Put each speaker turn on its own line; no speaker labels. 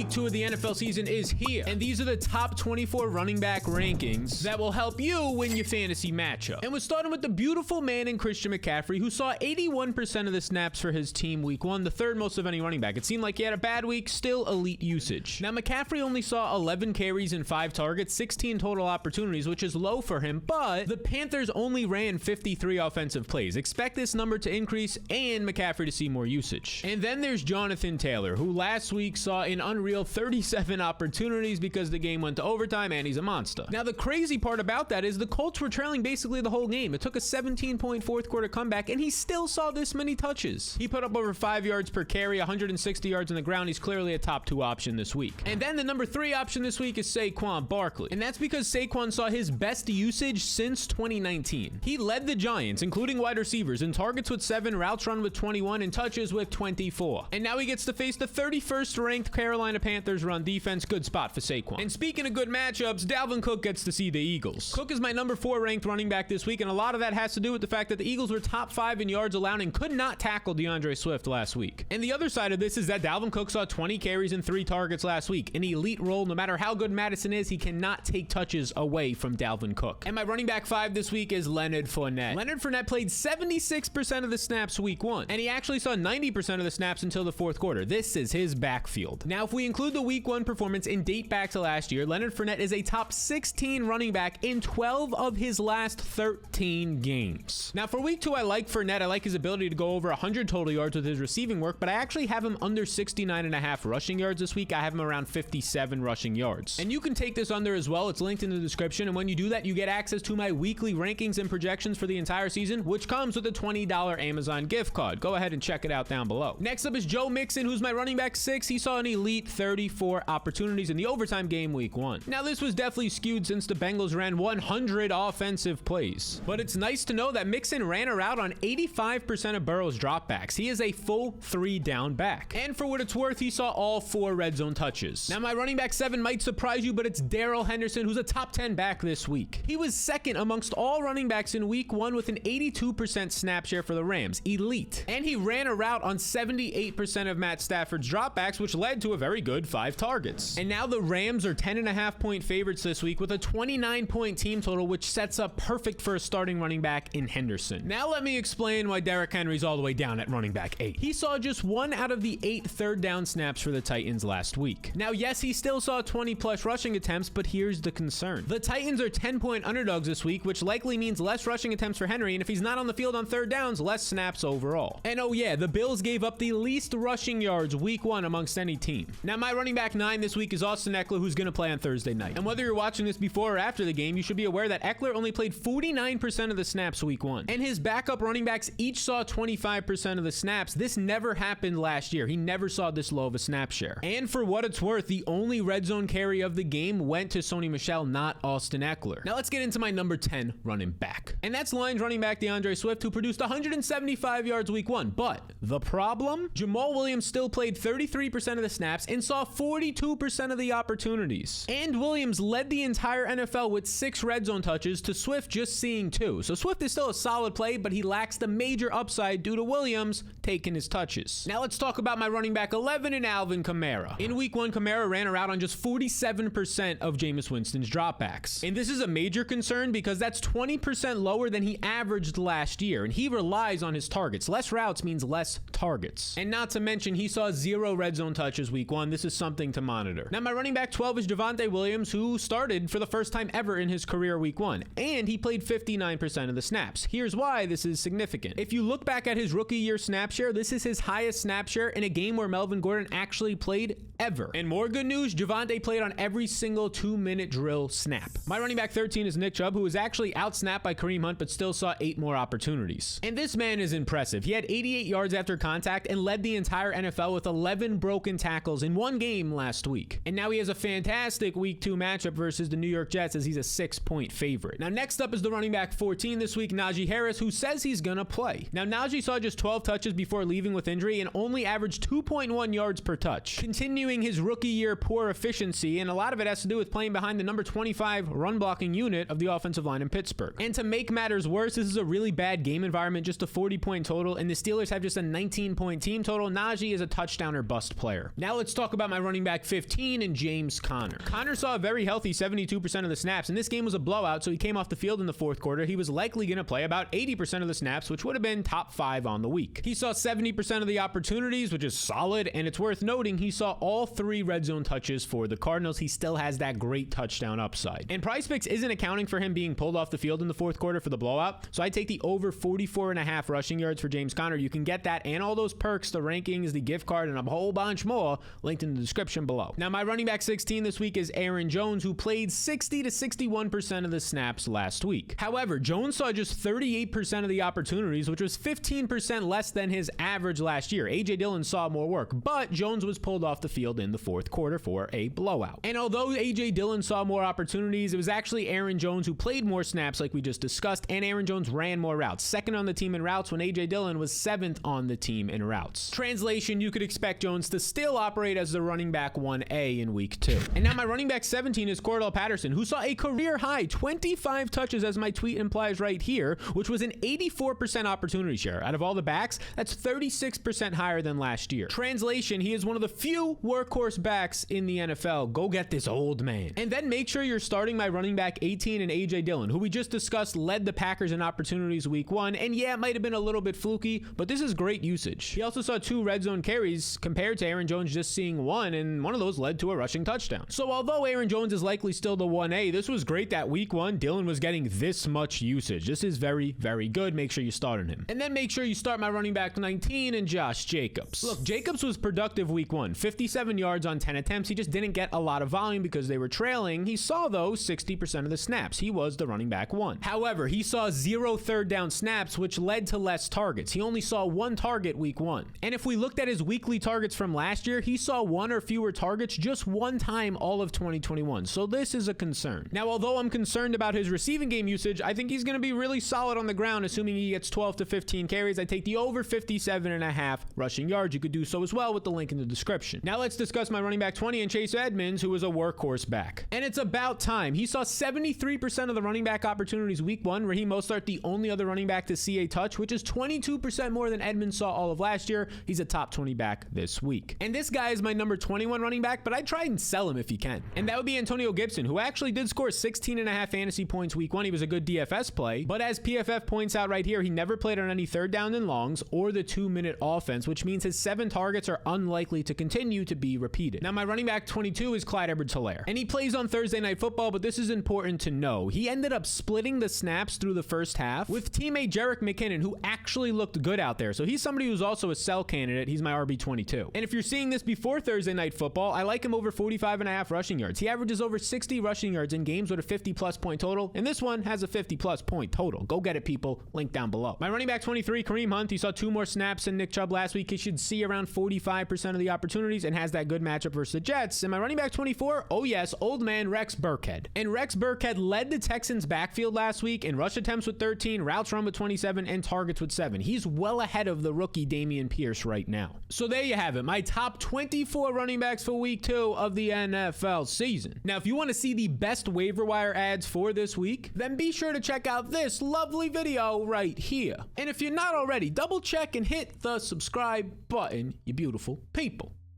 Week 2 of the NFL season is here, and these are the top 24 running back rankings that will help you win your fantasy matchup. And we're starting with the beautiful man in Christian McCaffrey, who saw 81% of the snaps for his team Week 1, the third most of any running back. It seemed like he had a bad week, still elite usage. Now, McCaffrey only saw 11 carries and 5 targets, 16 total opportunities, which is low for him, but the Panthers only ran 53 offensive plays. Expect this number to increase and McCaffrey to see more usage. And then there's Jonathan Taylor, who last week saw an unreal 37 opportunities because the game went to overtime and he's a monster. Now, the crazy part about that is the Colts were trailing basically the whole game. It took a 17-point fourth quarter comeback and he still saw this many touches. He put up over 5 yards per carry, 160 yards on the ground. He's clearly a top 2 option this week. And then the number 3 option this week is Saquon Barkley. And that's because Saquon saw his best usage since 2019. He led the Giants, including wide receivers, in targets with 7, routes run with 21, and touches with 24. And now he gets to face the 31st ranked Carolina Panthers run defense. Good spot for Saquon. And speaking of good matchups, Dalvin Cook gets to see the Eagles. Cook is my number 4 ranked running back this week, and a lot of that has to do with the fact that the Eagles were top 5 in yards allowed and could not tackle DeAndre Swift last week. And the other side of this is that Dalvin Cook saw 20 carries and 3 targets last week. An elite role. No matter how good Madison is, he cannot take touches away from Dalvin Cook. And my running back 5 this week is Leonard Fournette. Leonard Fournette played 76% of the snaps Week 1, and he actually saw 90% of the snaps until the fourth quarter. This is his backfield. Now, if we include the Week 1 performance and date back to last year, Leonard Fournette is a top 16 running back in 12 of his last 13 games. Now, for Week 2, I like Fournette. I like his ability to go over 100 total yards with his receiving work, but I actually have him under 69.5 rushing yards this week. I have him around 57 rushing yards. And you can take this under as well. It's linked in the description, and when you do that, you get access to my weekly rankings and projections for the entire season, which comes with a $20 Amazon gift card. Go ahead and check it out down below. Next up is Joe Mixon, who's my running back 6. He saw an elite 34 opportunities in the overtime game Week 1. Now, this was definitely skewed since the Bengals ran 100 offensive plays, but it's nice to know that Mixon ran a route on 85% of Burrow's dropbacks. He is a full 3 down back. And for what it's worth, he saw all 4 red zone touches. Now, my running back 7 might surprise you, but it's Daryl Henderson, who's a top 10 back this week. He was second amongst all running backs in Week 1 with an 82% snap share for the Rams. Elite. And he ran a route on 78% of Matt Stafford's dropbacks, which led to a very good 5 targets. And now the Rams are 10.5-point favorites this week with a 29-point team total, which sets up perfect for a starting running back in Henderson. Now let me explain why Derrick Henry's all the way down at running back 8. He saw just 1 out of the 8 third down snaps for the Titans last week. Now, yes, he still saw 20-plus rushing attempts, but here's the concern. The Titans are 10-point underdogs this week, which likely means less rushing attempts for Henry, and if he's not on the field on third downs, less snaps overall. And oh yeah, the Bills gave up the least rushing yards Week 1 amongst any team. Now, my running back 9 this week is Austin Eckler, who's going to play on Thursday night. And whether you're watching this before or after the game, you should be aware that Eckler only played 49% of the snaps Week 1. And his backup running backs each saw 25% of the snaps. This never happened last year. He never saw this low of a snap share. And for what it's worth, the only red zone carry of the game went to Sony Michel, not Austin Eckler. Now let's get into my number 10 running back. And that's Lions running back DeAndre Swift, who produced 175 yards Week 1. But the problem? Jamal Williams still played 33% of the snaps and saw 42% of the opportunities. And Williams led the entire NFL with 6 red zone touches to Swift just seeing 2. So Swift is still a solid play, but he lacks the major upside due to Williams taking his touches. Now let's talk about my running back 11 in Alvin Kamara. In Week 1, Kamara ran a route on just 47% of Jameis Winston's dropbacks. And this is a major concern because that's 20% lower than he averaged last year, and he relies on his targets. Less routes means less targets. And not to mention, he saw 0 red zone touches Week 1. This is something to monitor. Now, my running back 12 is Javonte Williams, who started for the first time ever in his career Week 1, and he played 59% of the snaps. Here's why this is significant. If you look back at his rookie year snap share, this is his highest snap share in a game where Melvin Gordon actually played ever. And more good news, Javonte played on every single 2-minute drill snap. My running back 13 is Nick Chubb, who was actually outsnapped by Kareem Hunt, but still saw 8 more opportunities. And this man is impressive. He had 88 yards after contact and led the entire NFL with 11 broken tackles in one game last week. And now he has a fantastic Week 2 matchup versus the New York Jets, as he's a 6-point favorite. Now, next up is the running back 14 this week, Naji Harris, who says he's gonna play. Now, Naji saw just 12 touches before leaving with injury and only averaged 2.1 yards per touch. Continuing continuing his rookie year poor efficiency, and a lot of it has to do with playing behind the number 25 run blocking unit of the offensive line in Pittsburgh. And to make matters worse, this is a really bad game environment, just a 40-point total, and the Steelers have just a 19-point team total. Najee is a touchdown or bust player. Now let's talk about my running back 15 and James Conner. Conner saw a very healthy 72% of the snaps, and this game was a blowout, so he came off the field in the fourth quarter. He was likely going to play about 80% of the snaps, which would have been top 5 on the week. He saw 70% of the opportunities, which is solid, and it's worth noting he saw all 3 red zone touches for the Cardinals. He still has that great touchdown upside. And PrizePicks isn't accounting for him being pulled off the field in the fourth quarter for the blowout, so I take the over 44.5 rushing yards for James Conner. You can get that and all those perks, the rankings, the gift card, and a whole bunch more linked in the description below. Now, my running back 16 this week is Aaron Jones, who played 60 to 61% of the snaps last week. However, Jones saw just 38% of the opportunities, which was 15% less than his average last year. A.J. Dillon saw more work, but Jones was pulled off the field in the fourth quarter for a blowout. And although A.J. Dillon saw more opportunities, it was actually Aaron Jones who played more snaps like we just discussed, and Aaron Jones ran more routes. Second on the team in routes when A.J. Dillon was 7th on the team in routes. Translation, you could expect Jones to still operate as the running back 1A in week 2. And now my running back 17 is Cordle Patterson, who saw a career high 25 touches, as my tweet implies right here, which was an 84% opportunity share. Out of all the backs, that's 36% higher than last year. Translation, he is one of the few workhorse backs in the NFL. Go get this old man. And then make sure you're starting my running back 18 and A.J. Dillon, who we just discussed led the Packers in opportunities week 1. And yeah, it might have been a little bit fluky, but this is great usage. He also saw 2 red zone carries compared to Aaron Jones just seeing 1, and one of those led to a rushing touchdown. So although Aaron Jones is likely still the 1A, this was great that week 1 Dillon was getting this much usage. This is very, very good. Make sure you start on him. And then make sure you start my running back 19 and Josh Jacobs. Look, Jacobs was productive week 1, 57 yards on 10 attempts. He just didn't get a lot of volume because they were trailing. He saw, though, 60% of the snaps. He was the running back 1. However, he saw 0 third down snaps, which led to less targets. He only saw 1 target week 1. And if we looked at his weekly targets from last year, he saw 1 or fewer targets just 1 time all of 2021. So this is a concern. Now, although I'm concerned about his receiving game usage, I think he's going to be really solid on the ground, assuming he gets 12 to 15 carries. I take the over 57.5 rushing yards. You could do so as well with the link in the description. Now let's discuss my running back 20 and Chase Edmonds, who was a workhorse back. And it's about time. He saw 73% of the running back opportunities week 1. Raheem Mostert, the only other running back to see a touch, which is 22% more than Edmonds saw all of last year. He's a top 20 back this week. And this guy is my number 21 running back, but I'd try and sell him if you can. And that would be Antonio Gibson, who actually did score 16.5 fantasy points week 1. He was a good DFS play, but as PFF points out right here, he never played on any third down and longs or the 2-minute offense, which means his 7 targets are unlikely to continue to be repeated. Now, my running back 22 is Clyde Hilaire, and he plays on Thursday Night Football, but this is important to know. He ended up splitting the snaps through the first half with teammate Jerick McKinnon, who actually looked good out there. So he's somebody who's also a sell candidate. He's my RB22. And if you're seeing this before Thursday Night Football, I like him over 45.5 rushing yards. He averages over 60 rushing yards in games with a 50-plus point total, and this one has a 50-plus point total. Go get it, people. Link down below. My running back 23, Kareem Hunt, he saw 2 more snaps than Nick Chubb last week. He should see around 45% of the opportunities and has that good matchup versus the Jets. And my running back 24, oh yes, old man Rex Burkhead. And Rex Burkhead led the Texans backfield last week in rush attempts with 13, routes run with 27, and targets with 7. He's well ahead of the rookie Dameon Pierce right now. So there you have it, my top 24 running backs for week 2 of the NFL season. Now, if you want to see the best waiver wire ads for this week, then be sure to check out this lovely video right here. And if you're not already, double check and hit the subscribe button, you beautiful people.